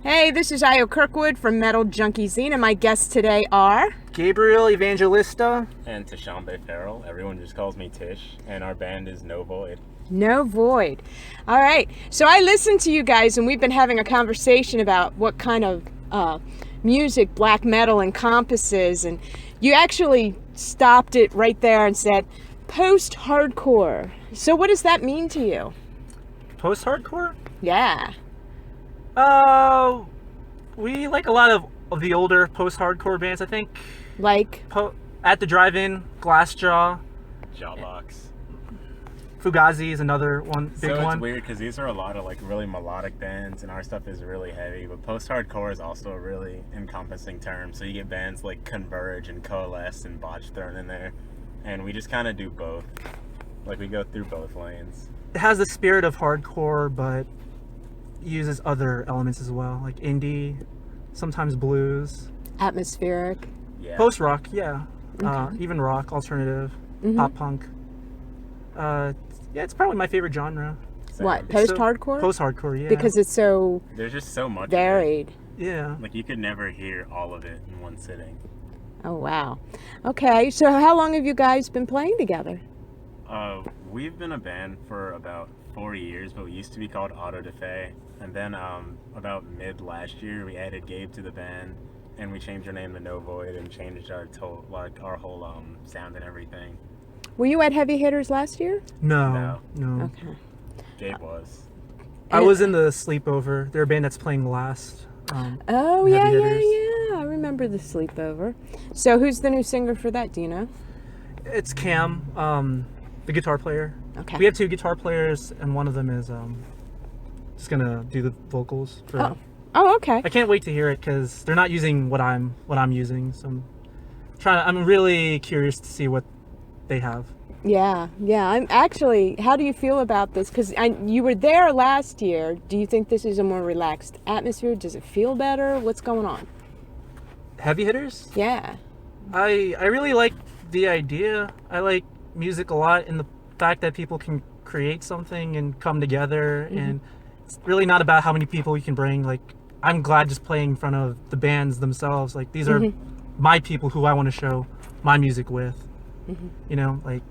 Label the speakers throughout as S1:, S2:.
S1: Hey, this is Io Kirkwood from Metal Junkie Zine, and my guests today are...
S2: Gabriel Evangelista.
S3: And Tashambe Farrell. Everyone just calls me Tish, and our band is No Void.
S1: No Void. All right, so I listened to you guys, and we've been having a conversation about what kind of music black metal encompasses, and you actually stopped it right there and said post-hardcore. So what does that mean to you?
S2: Post-hardcore?
S1: Yeah.
S2: We like a lot of the older post-hardcore bands, I think.
S1: Like?
S2: At the Drive-In, Glassjaw.
S3: Jawbox.
S2: Fugazi is another one, big
S3: So
S2: one.
S3: it's weird because these are a lot of like really melodic bands, and our stuff is really heavy. But post-hardcore is also a really encompassing term. So you get bands like Converge and Coalesce and Botch thrown in there, and we just kind of do both. Like we go through both lanes.
S2: It has the spirit of hardcore, but uses other elements as well, like indie, sometimes blues,
S1: Atmospheric.
S3: Yeah.
S2: post-rock, yeah.
S1: Okay.
S2: Even rock, alternative,
S1: Mhm.
S2: pop punk. Yeah, it's probably my favorite genre.
S3: Same.
S1: What,
S2: It's so-
S1: post-hardcore?
S2: Post-hardcore, yeah.
S1: Because it's so
S3: There's just so much. of it.
S1: varied.
S2: yeah.
S3: Like you could never hear all of it in one sitting.
S1: Oh, wow. Okay, so how long have you guys been playing together?
S3: We've been a band for about 4 years, but we used to be called Auto da Fe. And then about mid last year, we added Gabe to the band, and we changed our name to No Void and changed our our whole sound and everything.
S1: Were you at Heavy Hitters last year?
S2: No.
S1: Okay.
S3: Gabe was.
S2: I was in the Sleepover. They're a band that's playing last.
S1: Oh,
S2: Heavy
S1: yeah,
S2: Hitters.
S1: yeah. I remember the sleepover. So who's the new singer for that, do you know?
S2: It's Cam, the guitar player.
S1: Okay.
S2: We have two guitar players, and one of them is just gonna do the vocals for.
S1: Oh. Oh, okay.
S2: I can't wait to hear it because they're not using what I'm using. So I'm really curious to see what they have.
S1: Yeah, yeah. I'm actually, how do you feel about this? Because you were there last year. Do you think this is a more relaxed atmosphere? Does it feel better? What's going on?
S2: Heavy Hitters.
S1: Yeah.
S2: I really like the idea. I like music a lot, and the fact that people can create something and come together, and it's really not about how many people you can bring. Like, I'm glad just playing in front of the bands themselves. Like, these are my people who I want to show my music with. You know, like,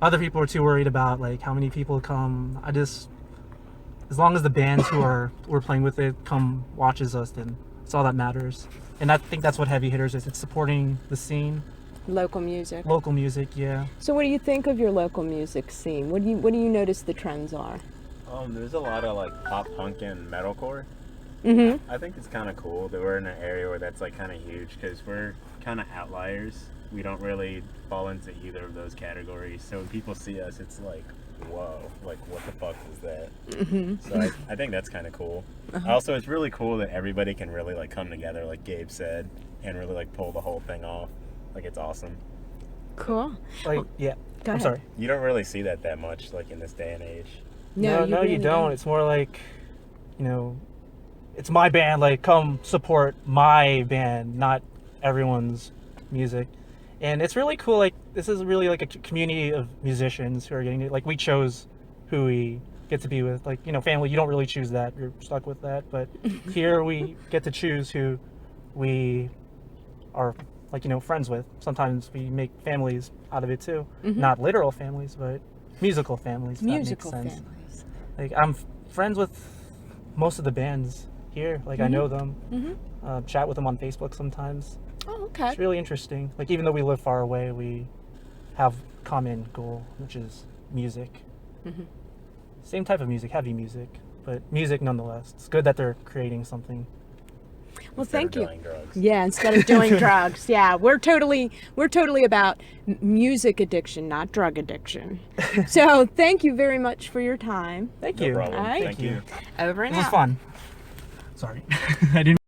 S2: other people are too worried about like how many people come. As long as the bands we're playing with it come watches us, then it's all that matters. And I think that's what Heavy Hitters is. It's supporting the scene.
S1: Local music.
S2: Local music, yeah.
S1: So what do you think of your local music scene? What do you notice the trends are?
S3: There's a lot of like pop punk and metalcore.
S1: Mm-hmm.
S3: I think it's kind of cool that we're in an area where that's like kind of huge because we're kind of outliers. We don't really fall into either of those categories. So when people see us, it's like, whoa, like what the fuck is that? So I think that's kind of cool. Also, it's really cool that everybody can really like come together, like Gabe said, and really like pull the whole thing off. Like it's awesome.
S1: Cool.
S2: Like, yeah.
S1: Go
S2: I'm
S1: ahead.
S2: sorry.
S3: You don't really see that much like in this day and age.
S2: No, you
S1: really
S2: don't. It's more like, it's my band. Like, come support my band, not everyone's music. And it's really cool. Like, this is really like a community of musicians who are getting it. Like, we chose who we get to be with. Like, family, you don't really choose that. You're stuck with that. But here we get to choose who we are, like, friends with. Sometimes we make families out of it too. Not literal families, but musical families. If
S1: Musical
S2: that makes sense.
S1: families.
S2: Like, I'm friends with most of the bands here. Like, I know them. Chat with them on Facebook sometimes.
S1: Oh, okay.
S2: It's really interesting. Like, even though we live far away, we have common goal, which is music. Same type of music, heavy music, but music nonetheless. It's good that they're creating something.
S1: Well,
S3: Instead
S1: thank
S3: of
S1: you.
S3: doing drugs.
S1: Yeah, instead of doing drugs. Yeah, we're totally about music addiction, not drug addiction. So thank you very much for your time.
S2: Thank
S3: No
S2: you.
S3: problem.
S1: All right.
S3: Thank you.
S1: Over and
S2: It was
S1: out.
S2: fun. Sorry. I didn't